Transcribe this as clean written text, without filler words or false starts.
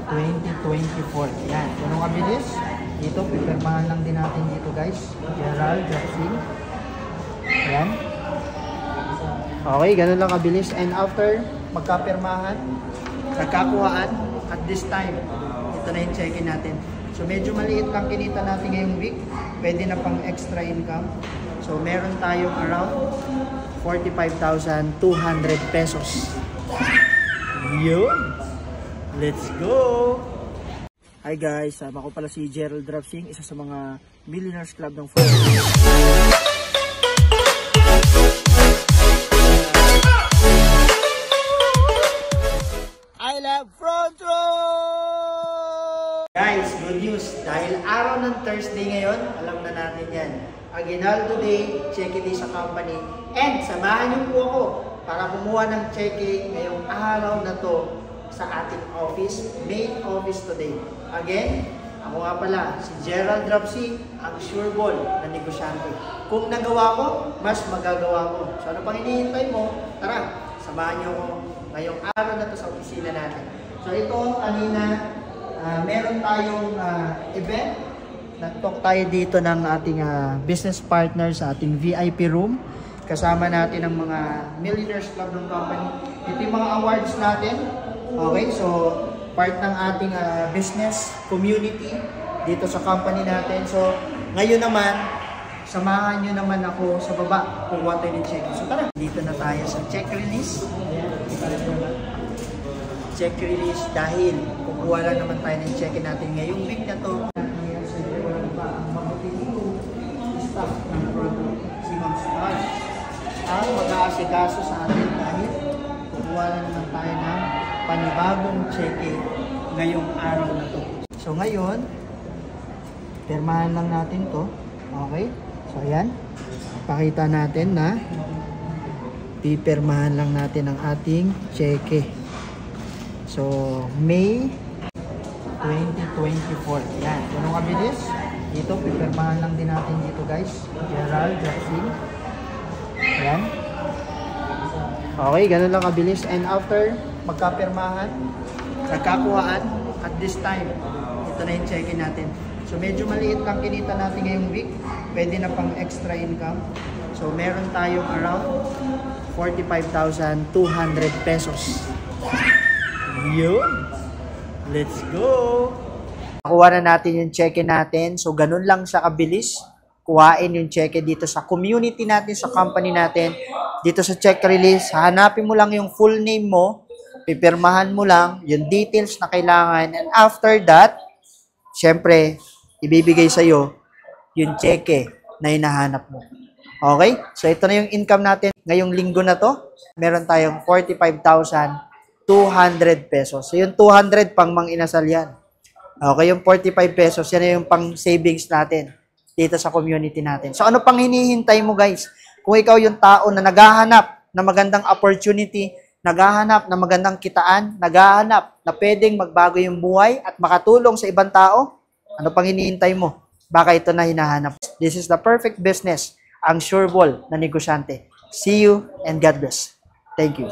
2024. Yan. Ganun kabilis. Dito, pipirmahan lang din natin dito guys. Gerald Jackson. Ayan. Okay, ganun lang kabilis. And after magkapirmahan, nagkakuhaan, at this time, ito na yung check-in natin. So medyo maliit lang kinita natin ngayong week. Pwede na pang extra income. So meron tayong around 45,200 pesos. Yun! Let's go! Hi guys, ako pala si Gerald Drapsing, isa sa mga Millionaires Club ng Philippines. I love front row! Guys, good news. Dahil araw ng Thursday ngayon, alam na natin yan. Aguinaldo Day, check-in day sa company. And samahan niyo po ako para kumuha ng check-in ngayong araw na to sa ating office, main office today. Again, ako nga pala, si Gerald Drapsing, ang sure ball na negosyante. Kung nagawa ko, mas magagawa ko. So ano pang hinihintay mo? Tara, samahan niyo ako ngayong araw na to sa opisina natin. So ito, kanina, meron tayong event. Nag-talk tayo dito ng ating business partner sa ating VIP room. Kasama natin ang mga Millionaires Club ng company. Ito yung mga awards natin. Okay, so part ng ating business community dito sa company natin. So ngayon naman, samahan nyo naman ako sa baba kung what tayo ng check-in. So tara, dito na tayo sa check release. Check release dahil kukuha lang naman tayo ng check-in natin ngayong week na to. Staff ng product, si Ma'am Star, ang mag-aasikaso sa atin dahil kukuha lang naman tayo ng panibagong check-in ngayong araw na to. So ngayon, pirmahan lang natin to. Okay? So ayan, pakita natin na pipirmahan lang natin ang ating cheque. So May 2024. Ayan, ganun kabilis. Dito, pipirmahan lang din natin dito guys. Gerald Jackson. Ayan. Okay, ganun lang kabilis. And after magkapirmahan, nagkakuhaan, at this time, ito na yung check-in natin. So medyo maliit lang kinita natin ngayong week. Pwede na pang extra income. So meron tayong around 45,200 pesos. Yun! Let's go! Nakuha na natin yung check-in natin. So ganun lang siya kabilis. Kuhain yung check-in dito sa community natin, sa company natin. Dito sa check release, hanapin mo lang yung full name mo. Pipirmahan mo lang yung details na kailangan. And after that, syempre, ibibigay sa'yo yung cheque na hinahanap mo. Okay? So, ito na yung income natin. Ngayong linggo na to, meron tayong 45,200 pesos. So, yung 200 pang mang-inasal yan. Okay, yung 45 pesos, yan na yung pang savings natin dito sa community natin. So, ano pang hinihintay mo, guys? Kung ikaw yung tao na naghahanap na magandang opportunity, naghahanap na magandang kitaan, naghahanap na pwedeng magbago yung buhay at makatulong sa ibang tao, ano pang hinihintay mo? Baka ito na hinahanap. This is the perfect business, ang sure ball na negosyante. See you and God bless. Thank you.